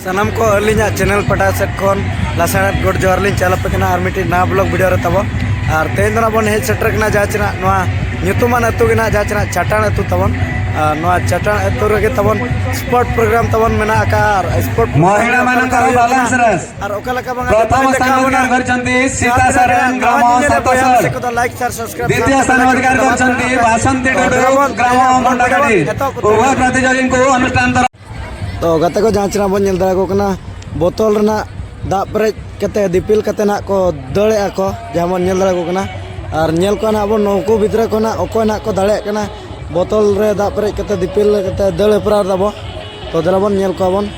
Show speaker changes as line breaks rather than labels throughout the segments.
सानाम को अलिंग चैनल पटा सेट खन लासाड़ गोड जोहर लिंग चल पे और मिट्टी ना ब्लॉग वीडियो तब और तेज बन हेज सेटर जहाँ नुतुमान अतु जहाँ चाटान अतु तबन चाटान अतु रे तबन स्पोर्ट प्रोग्राम तबन मेना स्पोर्ट
महिला मानक बैलेंस रेस
और ओकलका
प्रथम स्थान अधिकार करछंती सीता सरन ग्राम सतसर
लाइक शेयर सब्सक्राइब
द्वितीय स्थान अधिकार करछंती बासंती डुडु ग्राम मंडगाडी उभय प्रतियोगी को अनुष्ठान
तो गते को जांचना बन नेल दाको कना बोतल रना दा परेज कते दिपिल कते ना को दड़े को जहां बन नेल दाको कना और नेल को ना बन नौको भितर को ना ओको ना को दड़े कना बोतल रे दा परेज कते दिपिल कते दड़े परार दाबो तो दला बन नेल को बन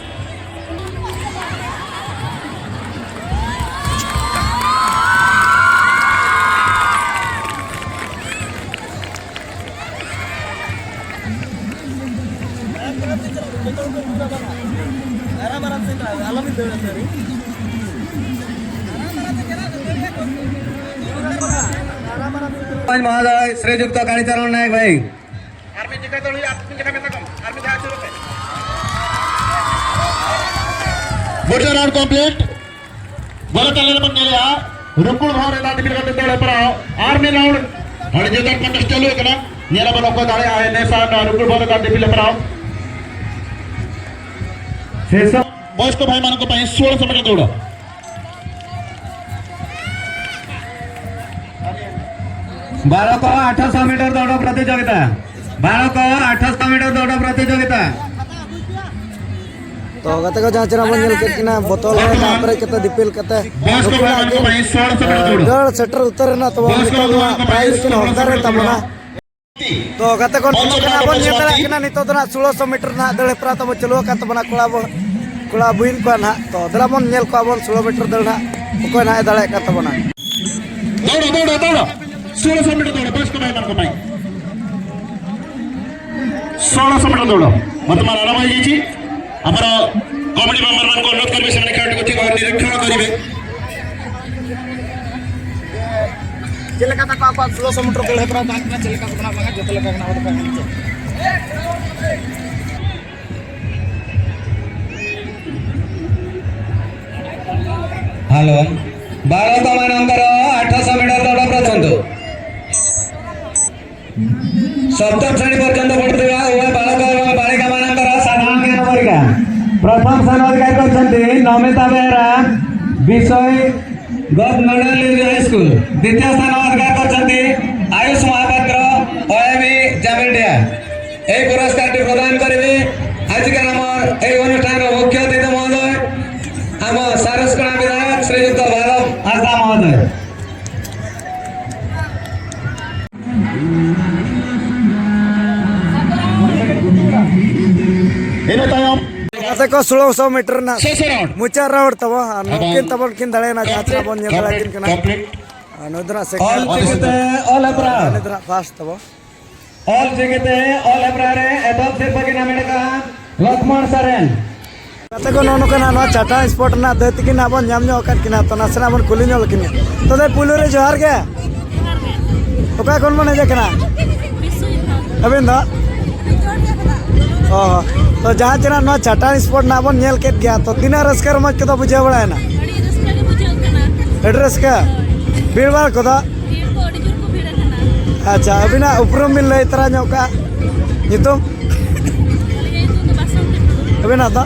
महोदय श्रीयुक्त कालीचरण नायक भाई
मोर्चा राउंड कंप्लीट बरत मन नेला रुकुल भाव रे दादी बिरगत तोड़े पर आर्मी राउंड हड़ जेदर कंटेस्ट चालू है कना नेला बनो को दाड़े आए ने सा रुकुल भाव रे दादी बिले पर शेष बॉयज को भाई मान को 1600 मीटर दौड़
12 को 800 मीटर दौड़ प्रतियोगिता 12 को 800 मीटर दौड़ प्रतियोगिता
तो गते को जांचना बन नेल केना बोतल रे दा परेज कते दिपिल कते
बॉयज को भाई मान को 1600 मीटर दौड़
दड़ सेटर उतर ना तो प्राइस के होल्डर रे तबना तो गते को कना बन नेल दड़ा कना नितो दना 1600 मीटर ना दड़े प्रा तब चलो का तबना कुड़ा बुइन को ना तो दरा बन नेल को बन 16 मीटर दड़ ना को ना दड़े का तबना
दौड़ 1600 मीटर दौड़ बॉयज को भाई मान को 1600 मीटर दौड़ वर्तमान आरंभ हो जाई हमर कमेटी मेंबर मान को अनुरोध करबे से खेल को ठीक और निरीक्षण करिवे
चलका तक आप 1600 मीटर दौड़े प्रा बात चलका बना मांगा जत लगा ना होता
हेलो बालक मानकर 800 मीटर दौड़ प्रचंड सप्तम श्रेणी पर्यंत पढ़ुवा उभय बालक और बालिका मानकर साधारण ज्ञान परीक्षा प्रथम स्थान अधिकार करछंती नमिता बेहरा विषय गत मॉडल हाई स्कूल द्वितीय स्थान अधिकार करछंती आयुष महापात्र ओएबी जामिलडिया ए पुरस्कार प्रदान करिवे आज के नाम ए अनुष्ठान मुख्य अतिथि महोदय आम सारसकणा विधायक श्रीयुक्त भागव आस्था महोदय
इन तायम
गते को 1600 मीटर ना
शेष राउंड
मुचा राउंड तब नकिन तब किन दड़े ना जांचना बन नेल दड़ा किन कना नदरा सेकंड
ऑल जगते ऑल एब्रा
नदरा फास्ट तब
ऑल जगते ऑल एब्रा रे एबल सिरपकी नामे का लक्ष्मण सरन
गते को नोनो कना नो चाटा स्पोर्ट ना दति किना बन नाम नो कट किना तो नासना बन कुली नो लकिन तो दे पुलु रे जोहार के ओका कोन मन देखना अबिन दा ओह तो जहाँ चना नो चाटा स्पोर्ट ना बन नेल केत गया तो तीना रस्कर मत के तो बुझे बड़ा ना एड्रेस का भीड़भाड़ को दा अच्छा अभी ना उपरम मिल रही तरह नो का नितुम अभी ना दा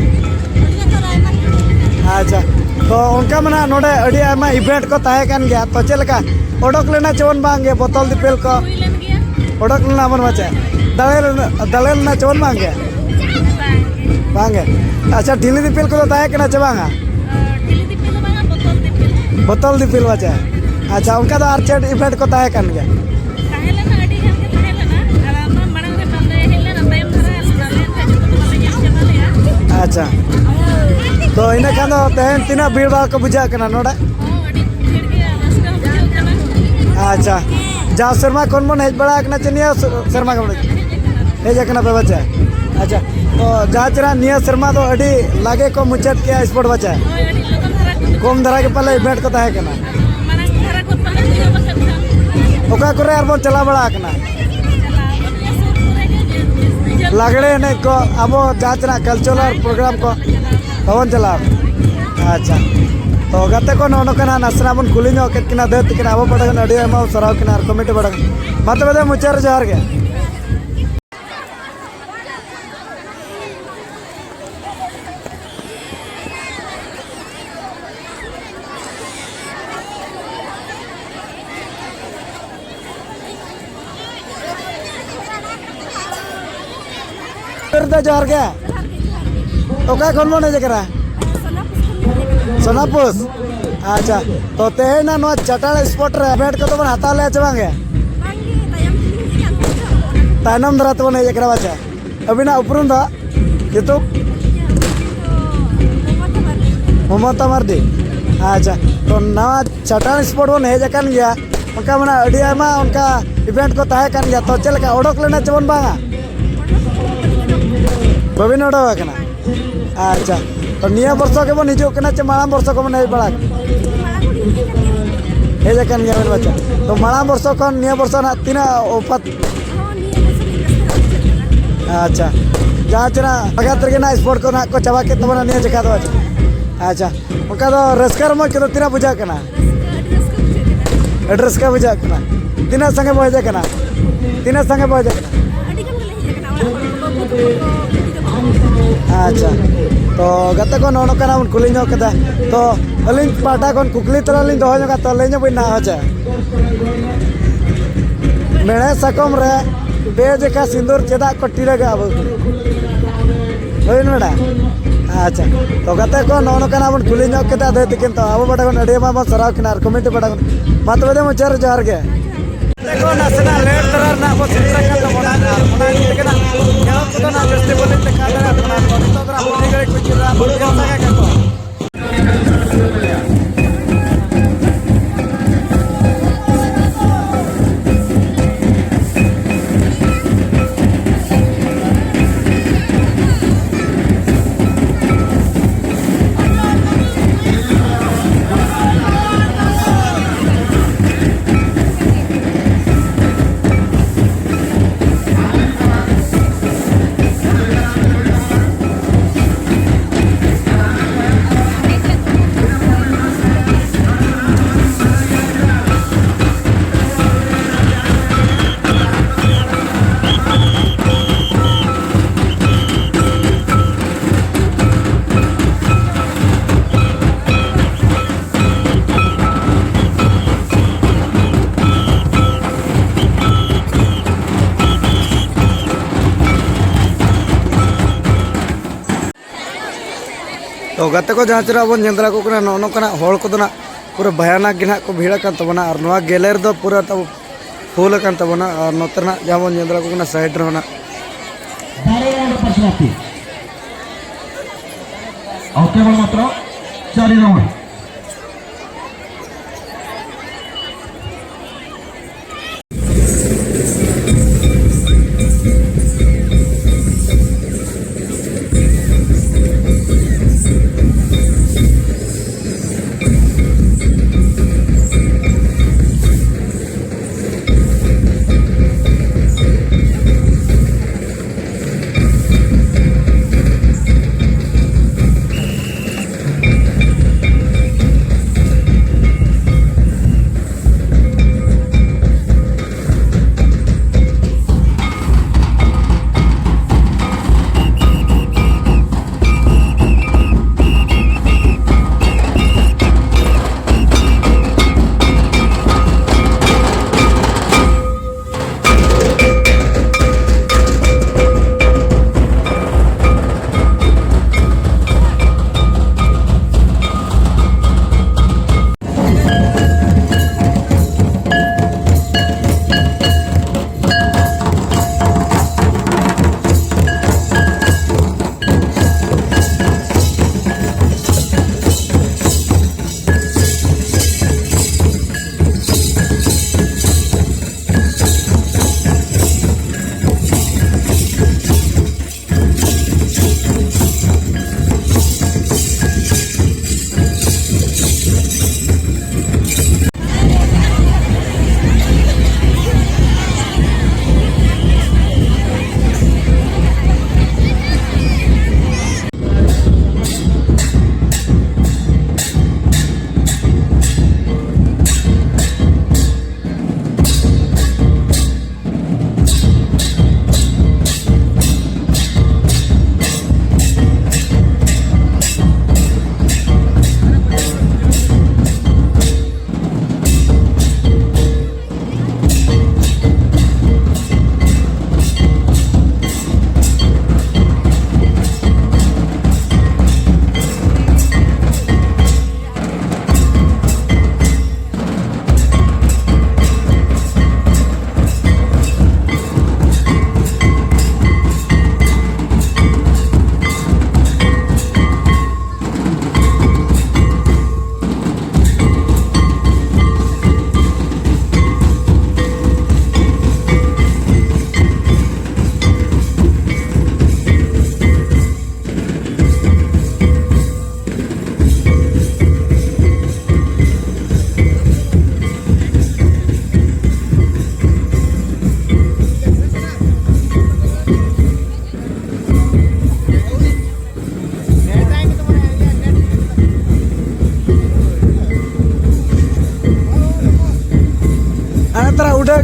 अच्छा तो उनका मना नोडे अड़ी आमा इवेंट को ताहे कान गया तो चलका ओडक लेना चवन बांगे बोतल दिपेल को ओडक लेना बन बचा दलेल ना चवन बांगे बांगे अच्छा ढीली दिपिल को ताहे कना चबांगा बोतल दिपिल बचा अच्छा उनका तो आर्चेट इवेंट को ताहे कान गया अच्छा तो इन खान तेहन तीना भीड़ भाड़ को बुझा करना नोड़ा अच्छा जा शर्मा कौन मन हेज बड़ा करना चनिया शर्मा का हेज करना पे बच्चा अच्छा तो जहाँ चरा निया शर्मा तो अड़ी लागे को मुचत किया स्पोर्ट बच्चा कम धरा के पहले इवेंट को ताहे करना ओका करे यार बन चला बड़ा करना लागड़े ने को अब जहाँ चरा कल्चरल प्रोग्राम को बाबन चला अच्छा तो गते को नोनोकना नासना बन कुली नो केतना दे तिकना अब पड़गन अडी एमा सराव किना कमिटी पड़गन मतबे मुचार जोहार गे जोहार गे ओका कोन मोने जकरा सोनापुस अच्छा तो तेना नो चटाल स्पॉट रे बैठ को तो बन हता ले चबांगे तायनम दरात बन जकरा बाचा अबिना उपरुम दा कितु ममता मार्दी अच्छा तो ना चटाल स्पॉट बन हे जकन गया उनका मना अडी आमा उनका इवेंट को ताहे कन गया तो चलका ओडोक लेना चबन बांगा बबिन ओडोक कना अच्छा तो निया वर्ष के बन हिजू कना चे माळा वर्ष को बन हे बड़ा हे जकन गया बन बच्चा तो माळा वर्ष को निया वर्ष ना तीना ओपत अच्छा जहाँ चना लगातार के ना स्पोर्ट को ना को चबा के तबना निया जका दो अच्छा उनका तो रस्कर म के तो तीना बुझा कना एड्रेस का बुझा कना तीना संगे बजा कना तीना संगे बजा कना अच्छा तो गते को नोनोकना उन कुली नो कदा तो अलिन पाटा कोन कुकली तरह लिन दोह जोगा तो लेनो बिना होचा मेणे सकम रे बेजका सिंदूर चेदा कट्टी लगा अब होइन मेडा अच्छा तो गते को नोनोकना उन कुली नो कदा दे तिकिन तो अब बडा कोन अडे मा सराव किनार कमेटी बडा कोन मतबे मुचार जोहार गे देखो नसना लेट तरह ना बो चित्र का तो बना बना के ना क्या तो ना जस्ते बोले ते का ना बना तो तोरा बोली गए कुछ ना बोल के सका के को तो गते को जहाँ चरा बन नेलदा को कना नोनोकना होल को ना पूरा भयानक गिना को भीड़ कान तबना और नवा गैलरी दो पूरा तब फुल कान तबना और नोतना जहाँ बन नेलदा को कना साइड रहना
ओके मात्र 4 राउंड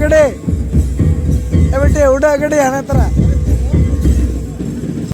गड़े ए बेटे उड़ा गड़े हने तरह